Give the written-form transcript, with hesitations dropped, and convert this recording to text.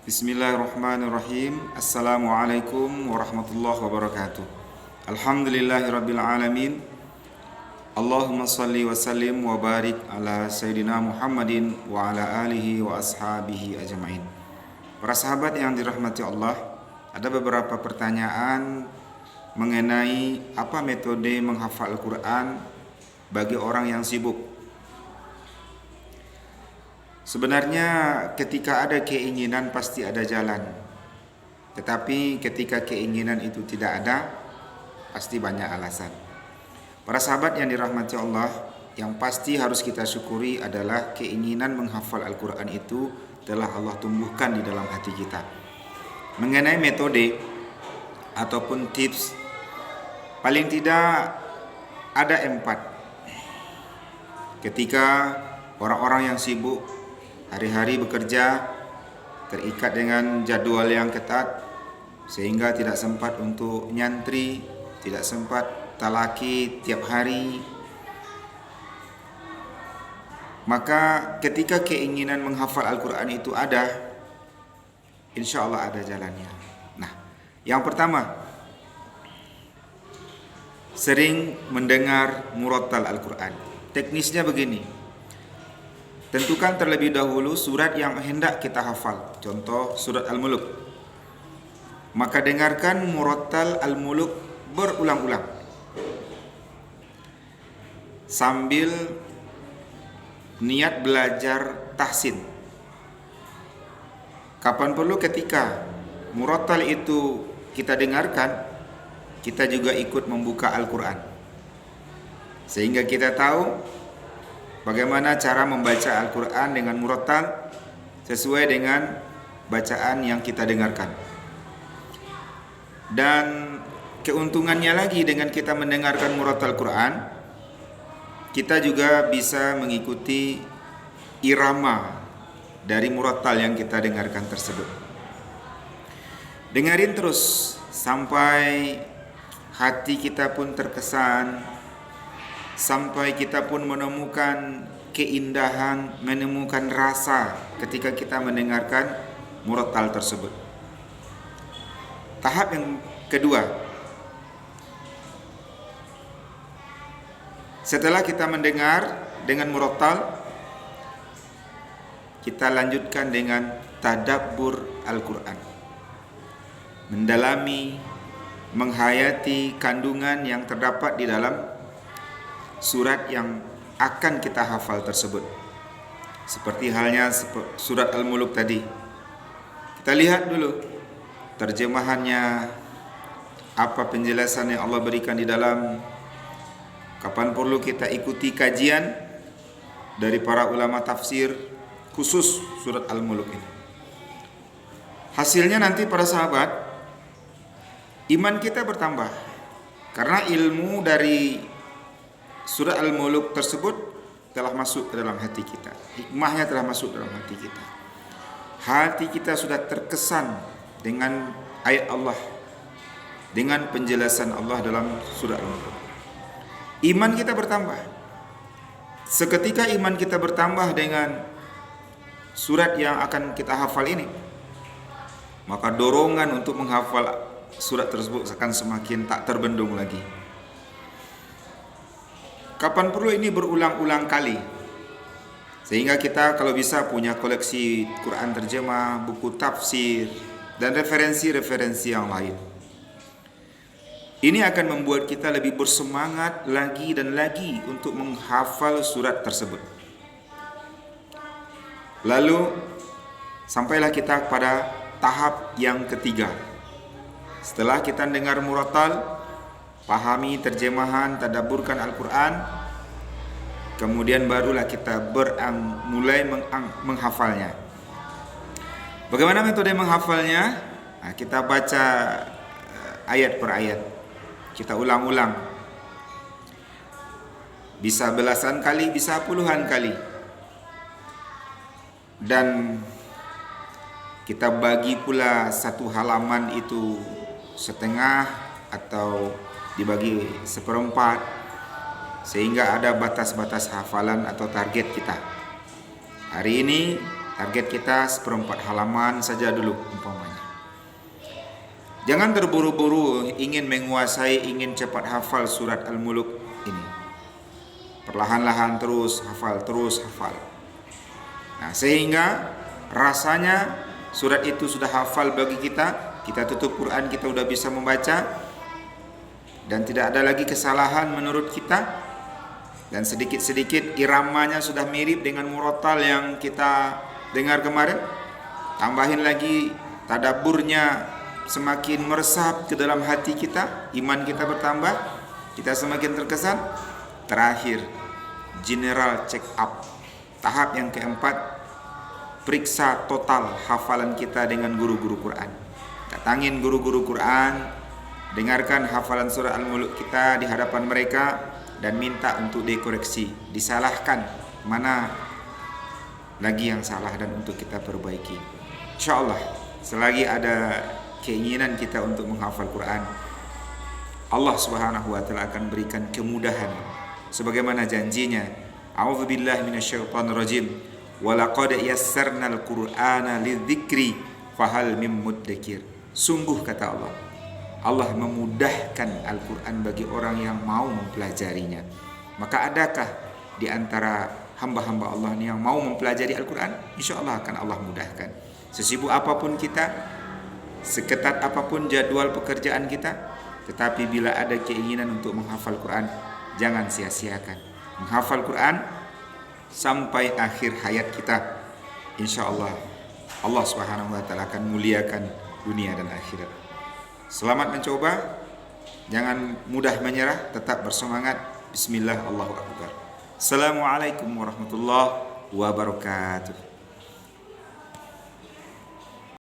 Bismillahirrahmanirrahim. Assalamualaikum warahmatullahi wabarakatuh. Alhamdulillahirabbil alamin. Allahumma salli wa sallim wa barik ala sayyidina Muhammadin wa ala alihi wa ashabihi ajmain. Para sahabat yang dirahmati Allah, ada beberapa pertanyaan mengenai apa metode menghafal Al-Quran bagi orang yang sibuk. Sebenarnya ketika ada keinginan pasti ada jalan. Tetapi ketika keinginan itu tidak ada, pasti banyak alasan. Para sahabat yang dirahmati Allah, yang pasti harus kita syukuri adalah keinginan menghafal Al-Quran itu telah Allah tumbuhkan di dalam hati kita. Mengenai metode ataupun tips, paling tidak ada 4. Ketika orang-orang yang sibuk hari-hari bekerja, terikat dengan jadwal yang ketat, sehingga tidak sempat untuk nyantri, tidak sempat talaki tiap hari. Maka ketika keinginan menghafal Al-Quran itu ada, insya Allah ada jalannya. Nah, yang pertama, sering mendengar murattal Al-Quran. Teknisnya begini. Tentukan terlebih dahulu surat yang hendak kita hafal. Contoh surat Al-Muluk. Maka dengarkan murattal Al-Muluk berulang-ulang sambil niat belajar tahsin. Kapan perlu ketika murattal itu kita dengarkan, kita juga ikut membuka Al-Quran, sehingga kita tahu bagaimana cara membaca Al-Quran dengan murattal sesuai dengan bacaan yang kita dengarkan. Dan keuntungannya lagi dengan kita mendengarkan murattal Quran, kita juga bisa mengikuti irama dari murattal yang kita dengarkan tersebut. Dengarin terus sampai hati kita pun terkesan, sampai kita pun menemukan keindahan, menemukan rasa ketika kita mendengarkan murattal tersebut. Tahap yang kedua, setelah kita mendengar dengan murattal, kita lanjutkan dengan tadabbur Al-Quran, mendalami, menghayati kandungan yang terdapat di dalam surat yang akan kita hafal tersebut. Seperti halnya surat Al-Muluk tadi. Kita lihat dulu terjemahannya, apa penjelasan yang Allah berikan di dalam. Kapan perlu kita ikuti kajian dari para ulama tafsir khusus surat Al-Muluk ini. Hasilnya nanti para sahabat, iman kita bertambah. Karena ilmu dari surat Al-Muluk tersebut telah masuk ke dalam hati kita. Hikmahnya telah masuk dalam hati kita. Hati kita sudah terkesan dengan ayat Allah, dengan penjelasan Allah dalam surat Al-Muluk. Iman kita bertambah. Seketika iman kita bertambah dengan surat yang akan kita hafal ini, maka dorongan untuk menghafal surat tersebut akan semakin tak terbendung lagi. Kapan perlu ini berulang-ulang kali, sehingga kita kalau bisa punya koleksi Quran terjemah, buku tafsir, dan referensi-referensi yang lain. Ini akan membuat kita lebih bersemangat lagi dan lagi untuk menghafal surat tersebut. Lalu sampailah kita pada tahap yang ketiga. Setelah kita dengar murattal, pahami terjemahan, tadabburkan Al-Quran, kemudian barulah kita mulai menghafalnya. Bagaimana metode menghafalnya? Nah, kita baca ayat per ayat, kita ulang-ulang, bisa belasan kali, bisa puluhan kali, dan kita bagi pula satu halaman itu setengah atau dibagi seperempat, sehingga ada batas-batas hafalan atau target kita. Hari ini Target kita seperempat halaman saja dulu umpamanya. Jangan terburu-buru ingin menguasai, ingin cepat hafal surat Al-Muluk ini. Perlahan-lahan terus hafal. Nah, sehingga rasanya surat itu sudah hafal bagi kita. Kita tutup Quran, kita sudah bisa membaca dan tidak ada lagi kesalahan menurut kita. Dan sedikit-sedikit iramanya sudah mirip dengan murattal yang kita dengar kemarin. Tambahin lagi tadabburnya semakin meresap ke dalam hati kita, iman kita bertambah, kita semakin terkesan. Terakhir, general check up. Tahap yang keempat, periksa total hafalan kita dengan guru-guru Quran. Datangin guru-guru Quran, dengarkan hafalan surah Al-Muluk kita di hadapan mereka dan minta untuk dikoreksi, disalahkan mana lagi yang salah dan untuk kita perbaiki. InsyaAllah selagi ada keinginan kita untuk menghafal Quran, Allah Subhanahu wa taala akan berikan kemudahan sebagaimana janjinya. A'udzubillahi minasyaitonirrajim. Wa laqad yassarnal Qur'ana lidzikri fahal mim muddakir. Sungguh kata Allah, Allah memudahkan Al-Quran bagi orang yang mau mempelajarinya. Maka adakah di antara hamba-hamba Allah yang mau mempelajari Al-Quran? Insya Allah akan Allah mudahkan. Sesibuk apapun kita, seketat apapun jadwal pekerjaan kita, tetapi bila ada keinginan untuk menghafal Quran, jangan sia-siakan. Menghafal Quran sampai akhir hayat kita. Insya Allah Allah Subhanahu wa taala akan muliakan dunia dan akhirat. Selamat mencoba, jangan mudah menyerah, tetap bersemangat. Bismillah, Allahu Akbar. Assalamualaikum warahmatullahi wabarakatuh.